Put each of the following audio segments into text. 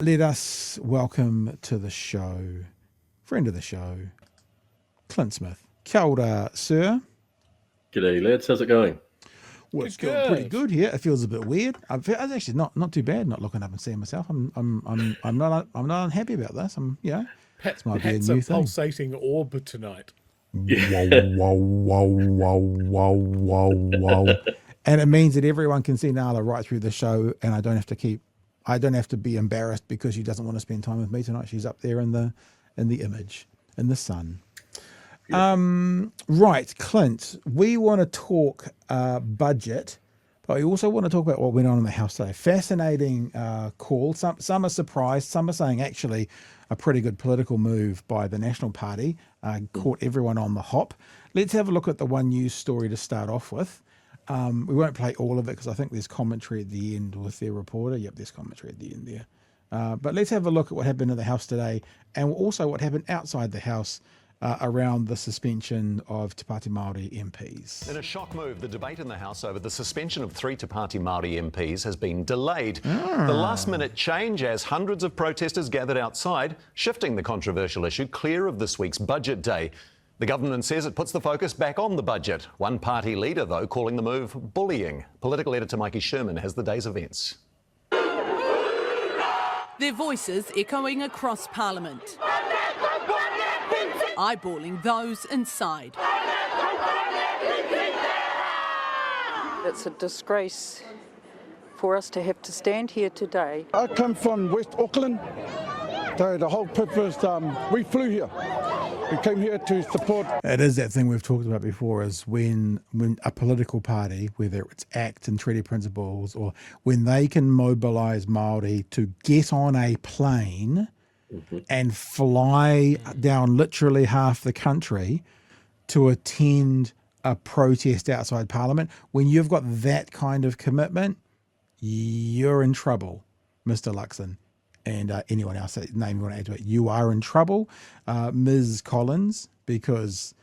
Let us welcome to the show, friend of the show, Clint Smith. Kia ora, sir. G'day, lads. How's it going? Well, it's going pretty good here. It feels a bit weird. It's actually not too bad. Not looking up and seeing myself. I'm not unhappy about this. This might be a new thing. Pulsating orb tonight. Whoa. And it means that everyone can see Nala right through the show, and I don't have to be embarrassed because she doesn't want to spend time with me tonight. She's up there in the image, in the sun. Yeah. Right, Clint, we want to talk budget, but we also want to talk about what went on in the House today. Fascinating call. Some are surprised. Some are saying actually a pretty good political move by the National Party. Caught everyone on the hop. Let's have a look at the one news story to start off with. We won't play all of it because I think there's commentary at the end with their reporter. Yep, there's commentary at the end there. But let's have a look at what happened in the House today and also what happened outside the House around the suspension of Te Pati Māori MPs. In a shock move, the debate in the House over the suspension of 3 Te Pati Māori MPs has been delayed. The last-minute change as hundreds of protesters gathered outside, shifting the controversial issue clear of this week's budget day. The government says it puts the focus back on the budget. One party leader, though, calling the move bullying. Political editor Mikey Sherman has the day's events. Their voices echoing across Parliament, eyeballing those inside. It's a disgrace for us to have to stand here today. I come from West Auckland, so the whole purpose, we flew here. We came here to support. It is that thing we've talked about before, is when a political party, whether it's ACT and treaty principles, or when they can mobilise Māori to get on a plane and fly down literally half the country to attend a protest outside Parliament, when you've got that kind of commitment, you're in trouble, Mr. Luxon. And anyone else, name you want to add to it, you are in trouble, Ms. Collins, because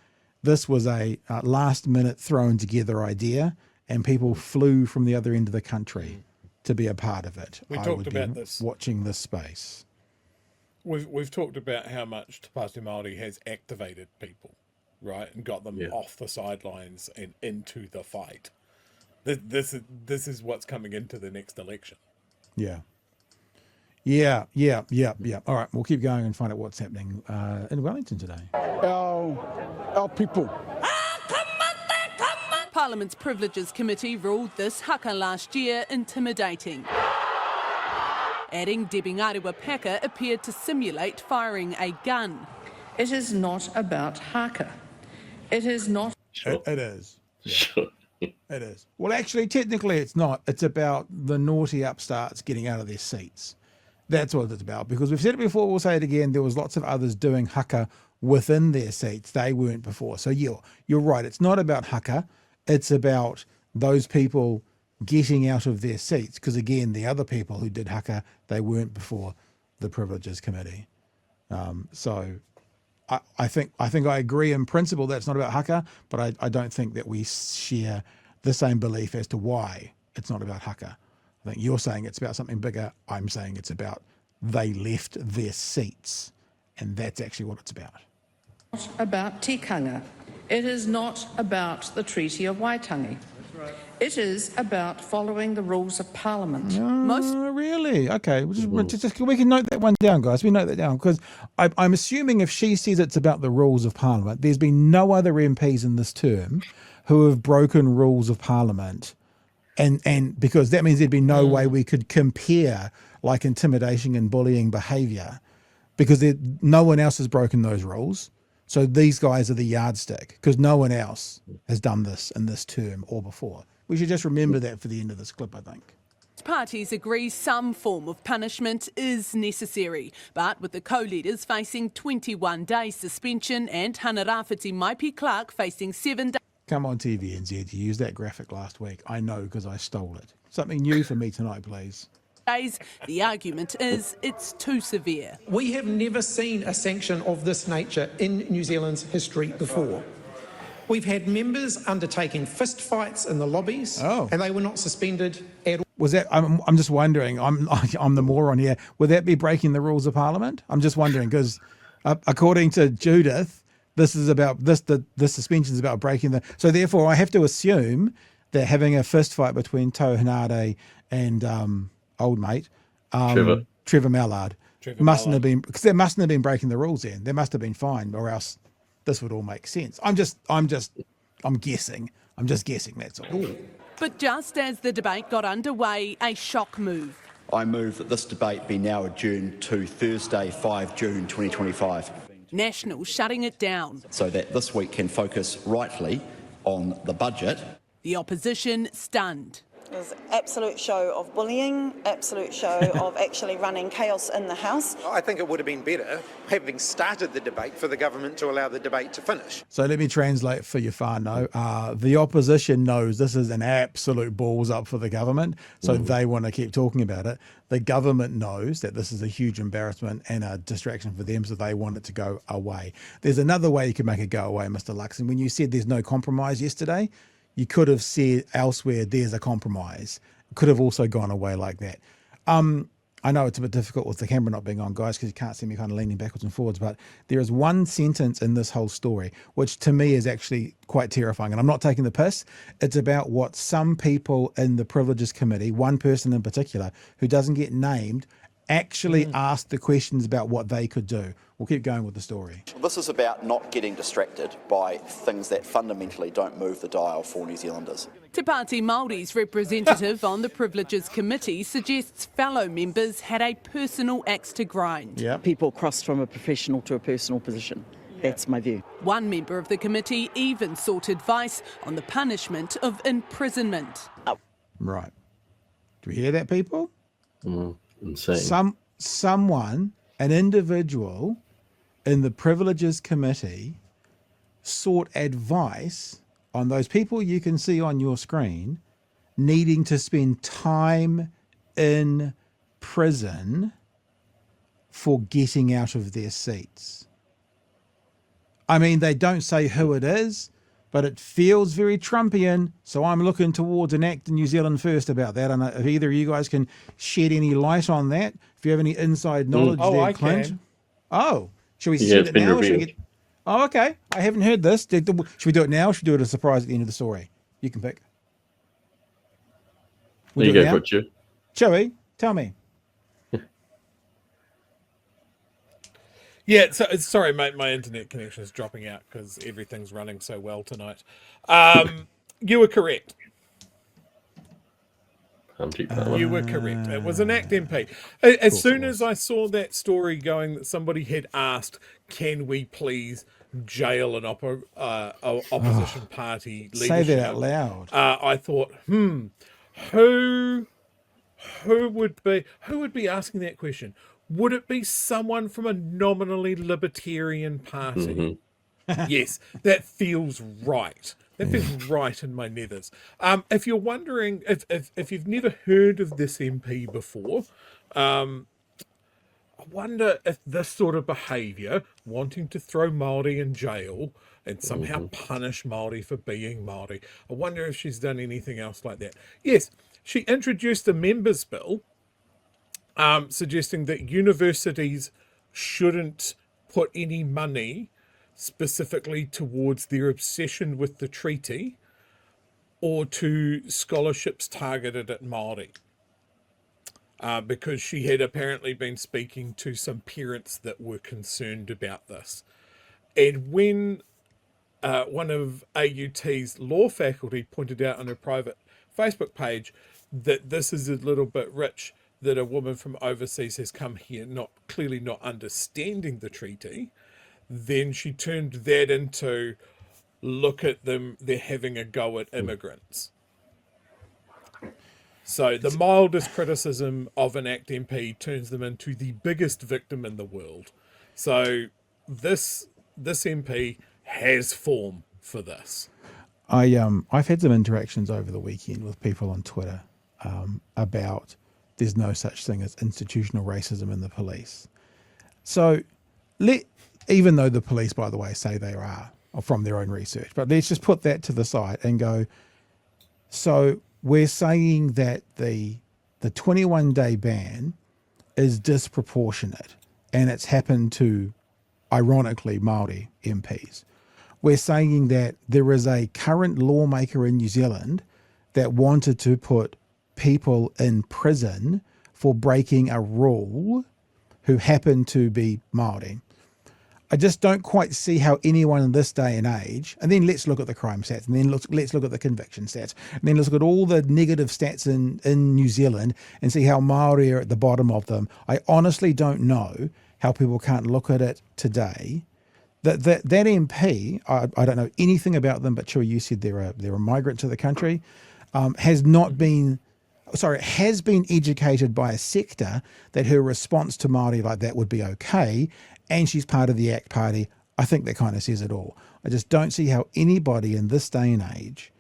this was a last-minute thrown-together idea, and people flew from the other end of the country to be a part of it. We talked about this. Watching this space. We've talked about how much Te Pati Māori has activated people, right, and got them off the sidelines and into the fight. This is what's coming into the next election. Yeah. All right, we'll keep going and find out what's happening in Wellington today. Our people. Parliament's Privileges Committee ruled this haka last year intimidating, adding Debbie Ngarewa Packer appeared to simulate firing a gun. It is not about haka. It is not. It is. Yeah. Sure. It is. Well, actually, technically it's not. It's about the naughty upstarts getting out of their seats. That's what it's about, because we've said it before, we'll say it again, there was lots of others doing haka within their seats. They weren't before. So you're right. It's not about haka. It's about those people getting out of their seats, because again, the other people who did haka, they weren't before the Privileges Committee. So I think I agree in principle that it's not about haka, but I don't think that we share the same belief as to why it's not about haka. I think you're saying it's about something bigger. I'm saying it's about they left their seats, and that's actually what it's about. Not about tikanga. It is not about the Treaty of Waitangi. That's right. It is about following the rules of Parliament. Oh, really? Okay. We can note that one down, guys. We note that down, because I'm assuming if she says it's about the rules of Parliament, there's been no other MPs in this term who have broken rules of Parliament. And because that means there'd be no way we could compare like intimidation and bullying behaviour, because no one else has broken those rules. So these guys are the yardstick, because no one else has done this in this term or before. We should just remember that for the end of this clip, I think. Parties agree some form of punishment is necessary, but with the co-leaders facing 21-day suspension and Hana Rāwhiti Maipi Clark facing 7 days. Come on TVNZ, you used that graphic last week. I know, because I stole it. Something new for me tonight, please. The argument is it's too severe. We have never seen a sanction of this nature in New Zealand's history before. We've had members undertaking fist fights in the lobbies, and they were not suspended at all. Was that? I'm just wondering. I'm the moron here. Would that be breaking the rules of Parliament? I'm just wondering because, according to Judith, this is about the suspension is about breaking the. So therefore, I have to assume that having a fist fight between Tau Hanare and old mate Trevor Mallard mustn't have been, because they mustn't have been breaking the rules. Then they must have been fine, or else this would all make sense. I'm guessing. I'm just guessing. That's all. But just as the debate got underway, a shock move. I move that this debate be now adjourned to Thursday, 5 June 2025. Nationals shutting it down. So that this week can focus rightly on the budget. The opposition stunned. It was an absolute show of bullying, absolute show of actually running chaos in the House. I think it would have been better, having started the debate, for the government to allow the debate to finish. So let me translate for you, whānau. The opposition knows this is an absolute balls up for the government, so they want to keep talking about it. The government knows that this is a huge embarrassment and a distraction for them, so they want it to go away. There's another way you can make it go away, Mr. Luxon. When you said there's no compromise yesterday, you could have said elsewhere there's a compromise. It could have also gone away like that. I know it's a bit difficult with the camera not being on, guys, because you can't see me kind of leaning backwards and forwards, but there is one sentence in this whole story, which to me is actually quite terrifying. And I'm not taking the piss. It's about what some people in the Privileges Committee, one person in particular, who doesn't get named, actually asked the questions about what they could do. We'll keep going with the story. This is about not getting distracted by things that fundamentally don't move the dial for New Zealanders. Te Pati Māori's representative on the Privileges Committee suggests fellow members had a personal axe to grind. Yeah. People crossed from a professional to a personal position. That's my view. One member of the committee even sought advice on the punishment of imprisonment. Right. Do we hear that, people? Insane. Someone, an individual in the Privileges Committee sought advice on those people you can see on your screen needing to spend time in prison for getting out of their seats. I mean, they don't say who it is, but it feels very Trumpian, so I'm looking towards an Act in New Zealand First about that. And if either of you guys can shed any light on that, if you have any inside knowledge there, Clint. Can. Oh, should we send it now? Oh, okay. I haven't heard this. Should we do it now, or should we do it as a surprise at the end of the story? You can pick. There you go, Butcher. Chewie, tell me. Yeah, so, sorry, mate, my internet connection is dropping out because everything's running so well tonight. You were correct. You were correct. It was an ACT MP. As soon as I saw that story going that somebody had asked, can we please jail an opposition party leadership? Say that out loud. I thought, who would be asking that question? Would it be someone from a nominally libertarian party? Yes, that feels right. That feels right in my nethers. If you're wondering, if you've never heard of this MP before, I wonder if this sort of behaviour, wanting to throw Māori in jail and somehow punish Māori for being Māori, I wonder if she's done anything else like that. Yes, she introduced a members' bill suggesting that universities shouldn't put any money specifically towards their obsession with the treaty or to scholarships targeted at Māori. Because she had apparently been speaking to some parents that were concerned about this. And when one of AUT's law faculty pointed out on her private Facebook page that this is a little bit rich, that a woman from overseas has come here clearly not understanding the treaty, then she turned that into, look at them, they're having a go at immigrants. So the mildest criticism of an ACT MP turns them into the biggest victim in the world. So this MP has form for this. I've had some interactions over the weekend with people on Twitter about there's no such thing as institutional racism in the police. So even though the police, by the way, say they are from their own research, but let's just put that to the side and go, so we're saying that the the 21-day ban is disproportionate, and it's happened to, ironically, Māori MPs. We're saying that there is a current lawmaker in New Zealand that wanted to put people in prison for breaking a rule who happen to be Māori. I just don't quite see how anyone in this day and age, and then let's look at the crime stats, and then let's look at the conviction stats, and then let's look at all the negative stats in New Zealand and see how Māori are at the bottom of them. I honestly don't know how people can't look at it today. That MP, I don't know anything about them, but Chewie, you said they're a migrant to the country, has been educated by a sector that her response to Māori like that would be okay, and she's part of the ACT Party. I think that kind of says it all. I just don't see how anybody in this day and age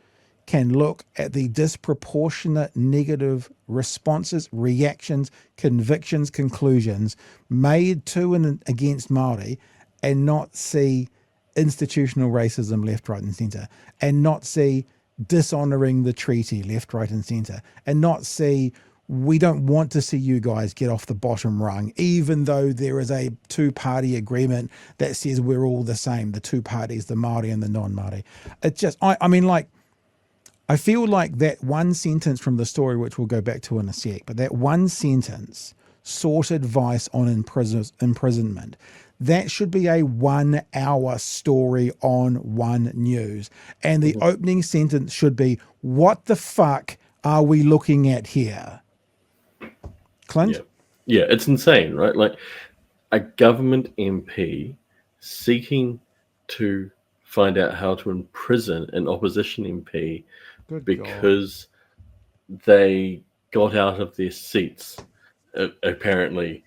can look at the disproportionate negative responses, reactions, convictions, conclusions made to and against Māori and not see institutional racism left, right and centre, and not see dishonouring the treaty left, right and centre, and not see we don't want to see you guys get off the bottom rung, even though there is a two-party agreement that says we're all the same, the two parties, the Māori and the non-Māori. It's just, I feel like that one sentence from the story, which we'll go back to in a sec, but that one sentence, sought advice on imprisonment, that should be a 1 hour story on One News. And the opening sentence should be, what the fuck are we looking at here? Clint? Yeah, it's insane, right? Like a government MP seeking to find out how to imprison an opposition MP because they got out of their seats, apparently.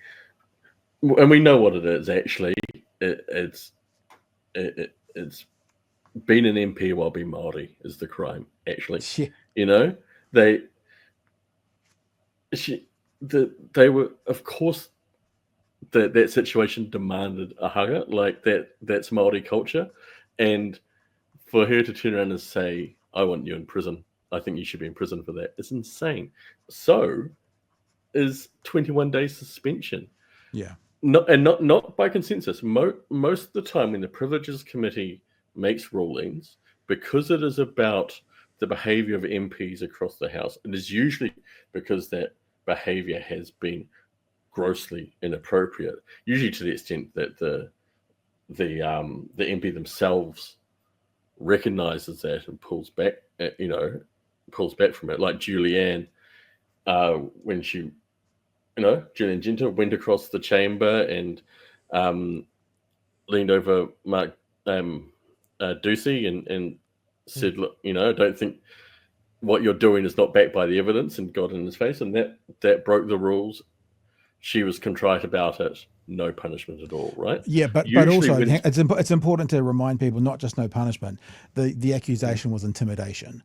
And we know what it is, actually. It's being an MP while being Māori is the crime, actually. Yeah. You know? They were, of course, that situation demanded a hugger, like that's Māori culture. And for her to turn around and say, I want you in prison, I think you should be in prison for that, it's insane. So is 21 days suspension. Yeah. Not by consensus. Most of the time when the Privileges Committee makes rulings, because it is about the behaviour of MPs across the House, it is usually because that behaviour has been grossly inappropriate, usually to the extent that the MP themselves recognises that and pulls back from it. Like Julianne, when she, Julianne Genter went across the chamber and leaned over Mark Ducey and said, look, I don't think what you're doing is not backed by the evidence, and got in his face, and that broke the rules. She was contrite about it. No punishment at all, right? Yeah, but also it's important to remind people not just no punishment. The accusation was intimidation,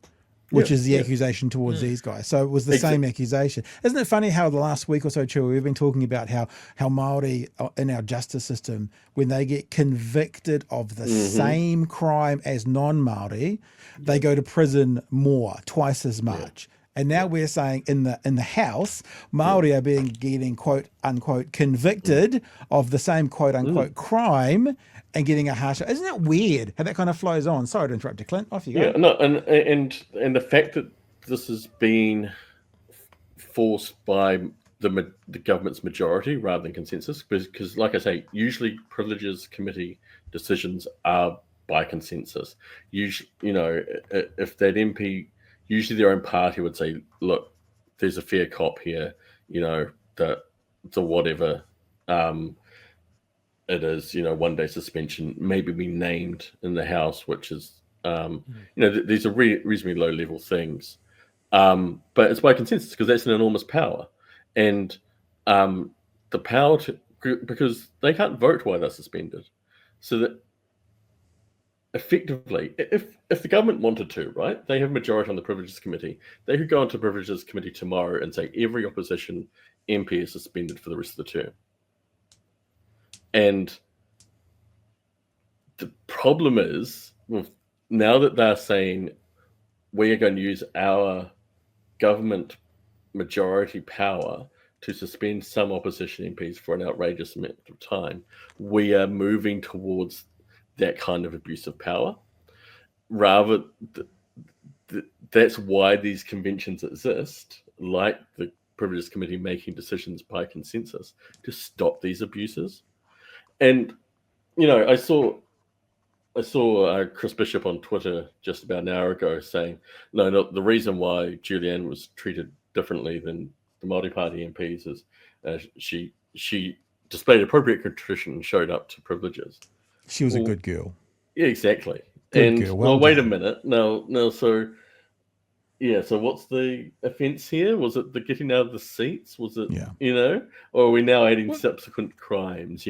which is the accusation towards these guys. So it was the same accusation. Isn't it funny how the last week or so, Chewie, we've been talking about how Māori in our justice system, when they get convicted of the same crime as non-Māori, they go to prison twice as much. And now we're saying in the House, Māori are getting quote unquote convicted of the same quote unquote crime and getting a harsher. Isn't it weird how that kind of flows on? Sorry to interrupt you, Clint. Off you go. Yeah, no, and the fact that this has been forced by the government's majority rather than consensus, because like I say, usually Privileges Committee decisions are by consensus. Usually, if that MP, usually their own party would say, look, there's a fair cop here, the whatever it is, 1 day suspension, maybe be named in the House, which is, these are reasonably low level things. But it's by consensus because that's an enormous power. And the power because they can't vote while they're suspended. So that effectively, if the government wanted to, right, they have a majority on the Privileges Committee, they could go into the Privileges Committee tomorrow and say every opposition MP is suspended for the rest of the term. And the problem is, now that they're saying we are going to use our government majority power to suspend some opposition MPs for an outrageous amount of time, we are moving towards that kind of abuse of power. Rather, that's why these conventions exist, like the Privileges Committee making decisions by consensus to stop these abuses. And, you know, I saw Chris Bishop on Twitter just about an hour ago saying, no, the reason why Julianne was treated differently than the Māori Party MPs is she displayed appropriate contrition and showed up to privileges. She was a good girl. Yeah, exactly. Good girl. Well wait a done. minute. No, so what's the offence here? Was it the getting out of the seats? Was it, or are we now adding subsequent crimes,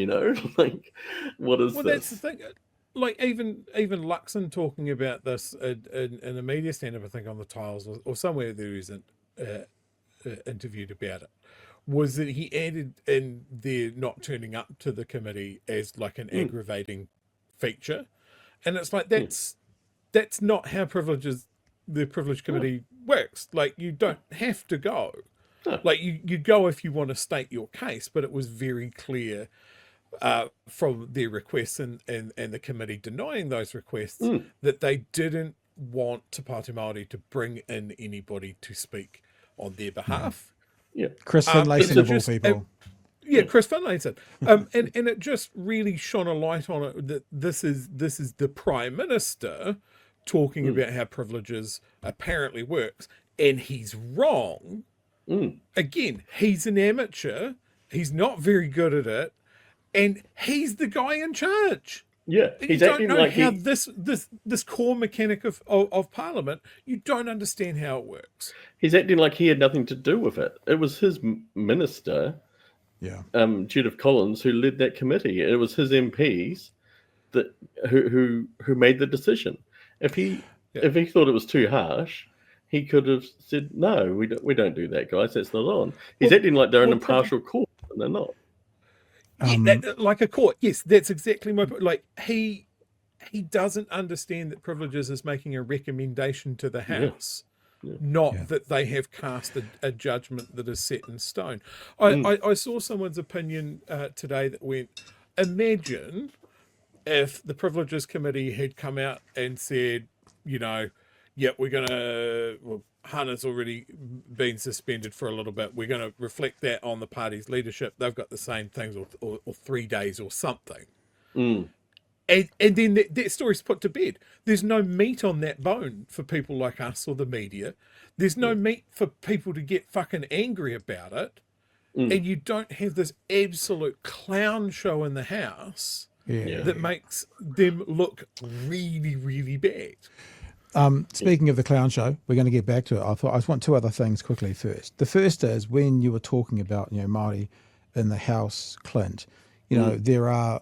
Like, what is this? Well, that's the thing. Like, even Luxon talking about this in a media stand-up, I think, on the Tiles or somewhere there isn't interviewed about it, was that he added in their not turning up to the committee as like an aggravating feature. And it's like, that's not how the Privilege Committee works. Like, you don't have to go. No. Like, you go if you want to state your case, but it was very clear from their requests and the committee denying those requests that they didn't want Te Pati Māori to bring in anybody to speak on their behalf. Yeah. Chris Finlayson of all people. Chris Finlayson. And it just really shone a light on it that this is the Prime Minister talking about how privileges apparently works, and he's wrong. Again, he's an amateur. He's not very good at it. And he's the guy in charge. Yeah, he's acting like how this core mechanic of Parliament. You don't understand how it works. He's acting like he had nothing to do with it. It was his minister, Judith Collins, who led that committee. It was his MPs that who made the decision. If he thought it was too harsh, he could have said, "No, we don't do that, guys. That's not on." He's acting like they're an impartial court, and they're not. Like a court. Yes, that's exactly my point. Like, he doesn't understand that Privileges is making a recommendation to the House, not that they have cast a judgment that is set in stone. I saw someone's opinion today that went, imagine if the Privileges Committee had come out and said, we're going to... Hannah's already been suspended for a little bit. We're going to reflect that on the party's leadership. They've got the same things or 3 days or something. And then that story's put to bed. There's no meat on that bone for people like us or the media. There's no meat for people to get fucking angry about it. And you don't have this absolute clown show in the House that makes them look really, really bad. Speaking of the clown show, we're going to get back to it. I just want two other things quickly first. The first is when you were talking about, Māori in the House, Clint, there are,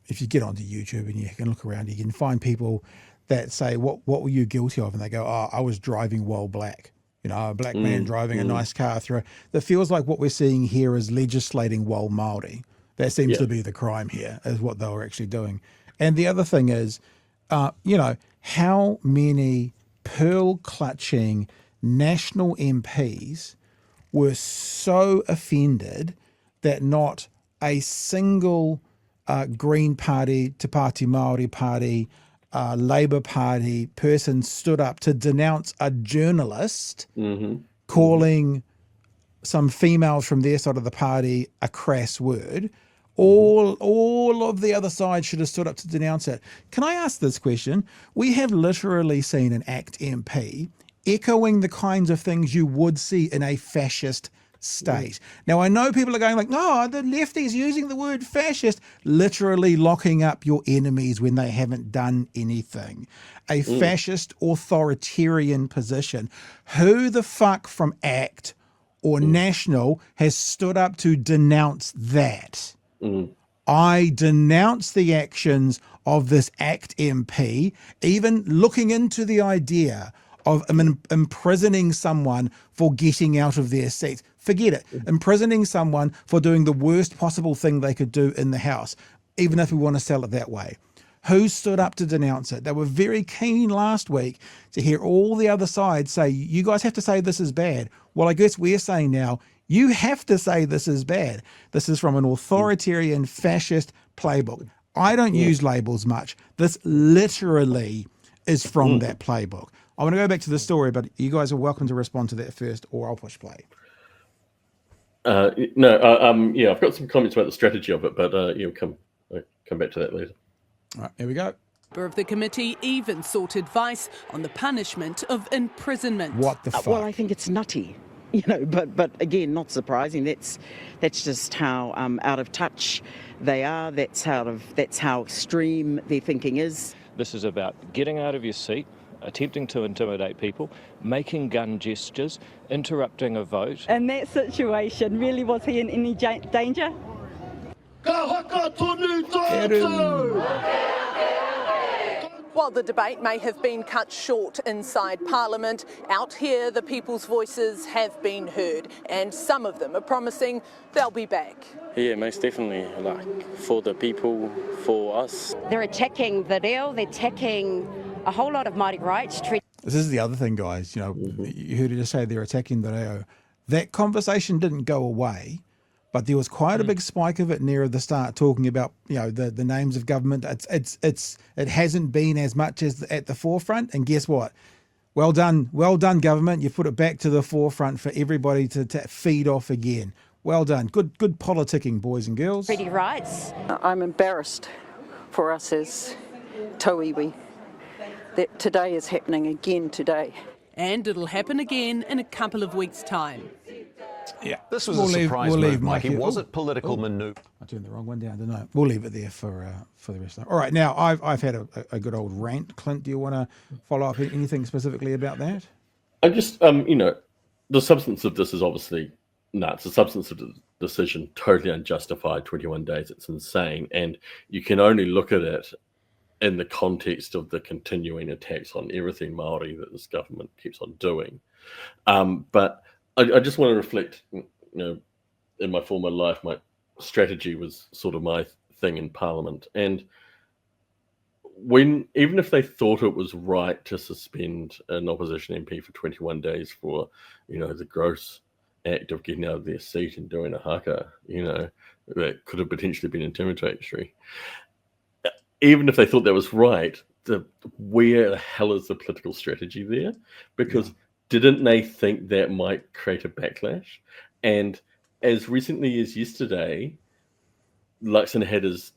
if you get onto YouTube and you can look around, you can find people that say, what were you guilty of? And they go, I was driving while black. A black man driving a nice car through. That feels like what we're seeing here is legislating while Māori. That seems to be the crime here, is what they were actually doing. And the other thing is, how many pearl-clutching national MPs were so offended that not a single Green Party, Te Pati Māori Party, Labour Party person stood up to denounce a journalist calling some females from their side of the party a crass word. All of the other side should have stood up to denounce it. Can I ask this question? We have literally seen an ACT MP echoing the kinds of things you would see in a fascist state. Now, I know people are going like, no, the left is using the word fascist, literally locking up your enemies when they haven't done anything. A fascist authoritarian position. Who the fuck from ACT or National has stood up to denounce that? I denounce the actions of this ACT MP, even looking into the idea of imprisoning someone for getting out of their seats. Forget it. Imprisoning someone for doing the worst possible thing they could do in the House, even if we want to sell it that way. Who stood up to denounce it? They were very keen last week to hear all the other sides say, you guys have to say this is bad. Well, I guess we're saying now, you have to say this is bad. This is from an authoritarian fascist playbook. I don't use labels much. This literally is from that playbook. I want to go back to the story, but you guys are welcome to respond to that first, or I'll push play. Yeah, I've got some comments about the strategy of it, but you'll come back to that later. All right, here we go. Member of the committee even sought advice on the punishment of imprisonment. What the fuck? Well, I think it's nutty, but again, not surprising. That's just how out of touch they are. That's how extreme their thinking is. This is about getting out of your seat, attempting to intimidate people, making gun gestures, interrupting a vote. In that situation, really, was he in any danger? While the debate may have been cut short inside Parliament, out here the people's voices have been heard, and some of them are promising they'll be back. Yeah, most definitely, for the people, for us. They're attacking the reo, they're attacking a whole lot of Māori rights. This is the other thing, guys. You heard her just say they're attacking the reo. That conversation didn't go away, but there was quite a big spike of it near the start, talking about the names of government. It hasn't been as much as at the forefront. And guess what? Well done, government. You put it back to the forefront for everybody to feed off again. Well done. Good politicking, boys and girls. Treaty rights. I'm embarrassed for us as tauiwi that today is happening again today. And it'll happen again in a couple of weeks' time. Yeah, this was a surprise move, Mikey. Was it political manoeuvre? I turned the wrong one down, didn't I? We'll leave it there for the rest of it. All right, now I've had a good old rant. Clint, do you want to follow up anything specifically about that? I just, the substance of this is obviously nuts. The substance of the decision, totally unjustified. 21 days, it's insane, and you can only look at it in the context of the continuing attacks on everything Māori that this government keeps on doing. But I just want to reflect, in my former life, my strategy was sort of my thing in Parliament. And even if they thought it was right to suspend an opposition MP for 21 days for, the gross act of getting out of their seat and doing a haka, that could have potentially been intimidatory. Even if they thought that was right, where the hell is the political strategy there? Because didn't they think that might create a backlash? And as recently as yesterday, Luxon had his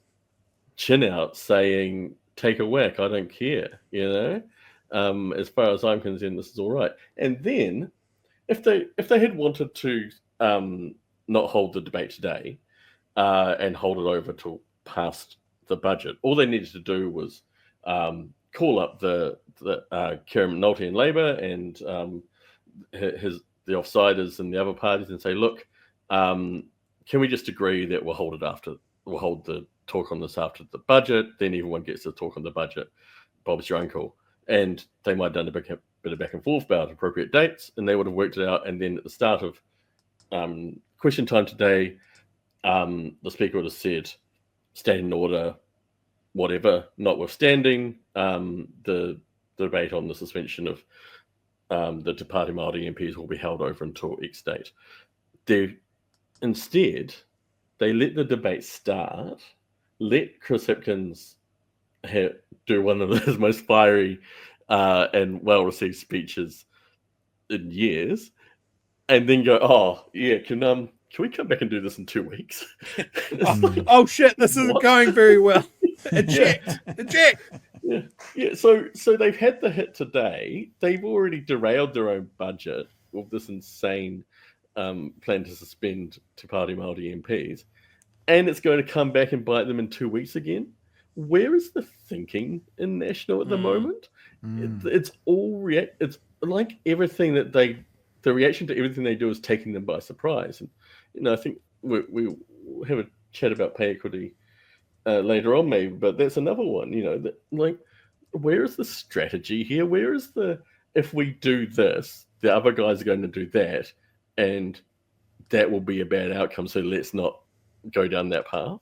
chin out saying, take a whack, I don't care, as far as I'm concerned, this is all right. And then if they had wanted to not hold the debate today and hold it over till past the budget, all they needed to do was call up the Kieran McNulty in Labour and the offsiders and the other parties and say, look, can we just agree that we'll hold the talk on this after the budget, then everyone gets to talk on the budget. Bob's your uncle. And they might have done a bit of back and forth about appropriate dates, and they would have worked it out. And then at the start of question time today, the Speaker would have said, standing order, whatever, notwithstanding the debate on the suspension of the Te Pati Māori MPs will be held over until X date. Instead, they let the debate start, let Chris Hipkins do one of his most fiery and well-received speeches in years, and then go, oh, yeah, can we come back and do this in 2 weeks? Oh shit, this isn't going very well. Eject. Yeah. So they've had the hit today. They've already derailed their own budget with this insane plan to suspend Te Pati Māori MPs, and it's going to come back and bite them in 2 weeks again. Where is the thinking in National at the moment? It's all it's like everything that the reaction to everything they do is taking them by surprise. And I think we'll have a chat about pay equity later on, maybe, but that's another one. Where is the strategy here? Where is if we do this, the other guys are going to do that, and that will be a bad outcome. So let's not go down that path.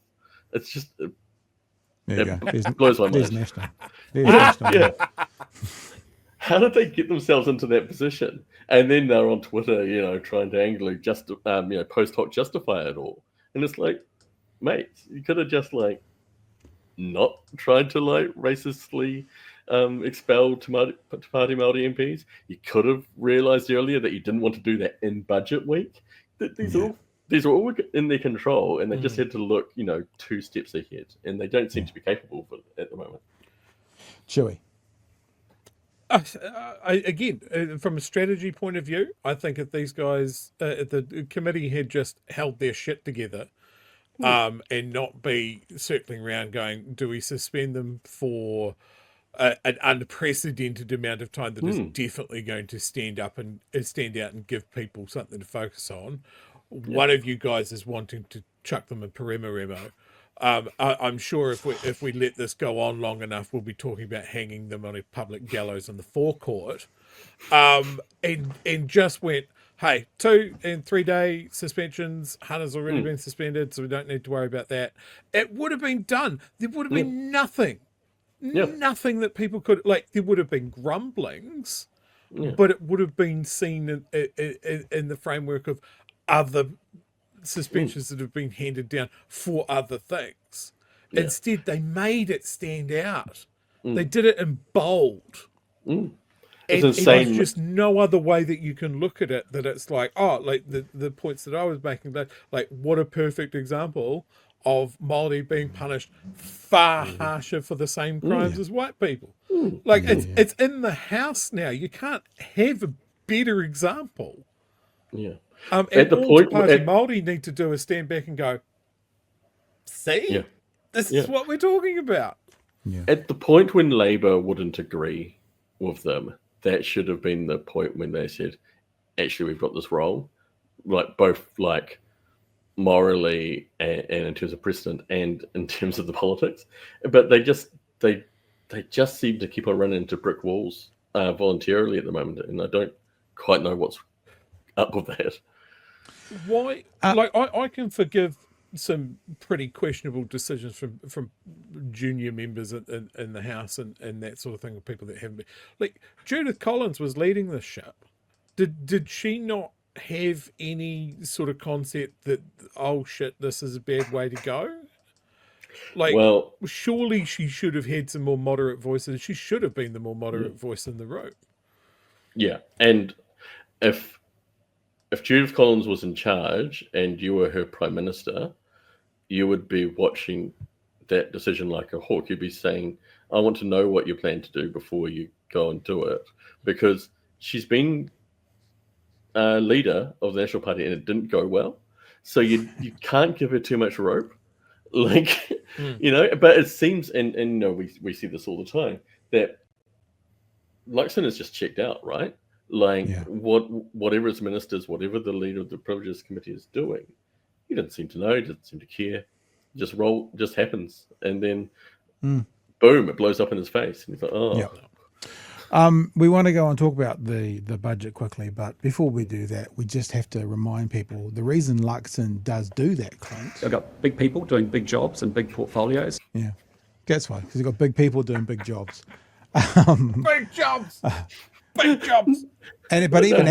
It's just There you go. It blows my There's mind. National. There's National. Yeah. How did they get themselves into that position? And then they're on Twitter, trying to angrily post hoc justify it all. And it's like, mate, you could have just not tried to racistly expel Te Pati Māori MPs. You could have realised earlier that you didn't want to do that in budget week. These are all in their control, and they just had to look, 2 steps ahead, and they don't seem to be capable of it at the moment. Chewie. Again, from a strategy point of view, I think if these guys, if the committee had just held their shit together, and not be circling around going, do we suspend them for an unprecedented amount of time that is definitely going to stand out and give people something to focus on. One of you guys is wanting to chuck them a Parema. I'm sure if we let this go on long enough, we'll be talking about hanging them on a public gallows in the forecourt. And just went, hey, 2 and 3 day suspensions. Hunter's already been suspended, so we don't need to worry about that. It would have been done. There would have been nothing that people could there would have been grumblings, but it would have been seen in the framework of other suspensions that have been handed down for other things. Instead, they made it stand out. They did it in bold. It's And insane. there's just no other way that you can look at it that it's like, the points that I was making, what a perfect example of Māori being punished far harsher for the same crimes as white people. It's in the house now. You can't have a better example. Yeah. And At the all point Te Pati Māori need to do is stand back and go, see? This is what we're talking about. At the point when Labour wouldn't agree with them, that should have been the point when they said, actually, we've got this wrong. Both morally and in terms of precedent and in terms of the politics. But they just seem to keep on running into brick walls voluntarily at the moment. And I don't quite know what's up with that. Why? I can forgive some pretty questionable decisions from junior members in the House and that sort of thing, of people that haven't been. Judith Collins was leading this ship. Did she not have any sort of concept that, oh shit, this is a bad way to go? Surely she should have had some more moderate voices. She should have been the more moderate voice in the room. Yeah, and if Judith Collins was in charge and you were her prime minister, you would be watching that decision like a hawk. You'd be saying, I want to know what you plan to do before you go and do it. Because she's been a leader of the National Party and it didn't go well. So you can't give her too much rope. But it seems, and we see this all the time, that Luxon is just checked out, right? Whatever his ministers, whatever the leader of the Privileges Committee is doing, he doesn't seem to know, he doesn't seem to care. Just happens, and then boom, it blows up in his face, and he's like, oh. Yeah. We want to go and talk about the budget quickly, but before we do that, we just have to remind people the reason Luxon does do that, Clint. I've got big people doing big jobs and big portfolios. Yeah, that's why, because you've got big people doing big jobs. Big jobs. Big jobs. But even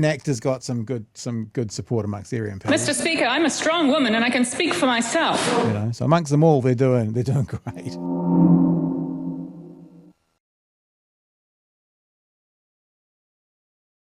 ACT has got some good support amongst their MPs. Mr. Speaker, I'm a strong woman and I can speak for myself. So amongst them all, they're doing great.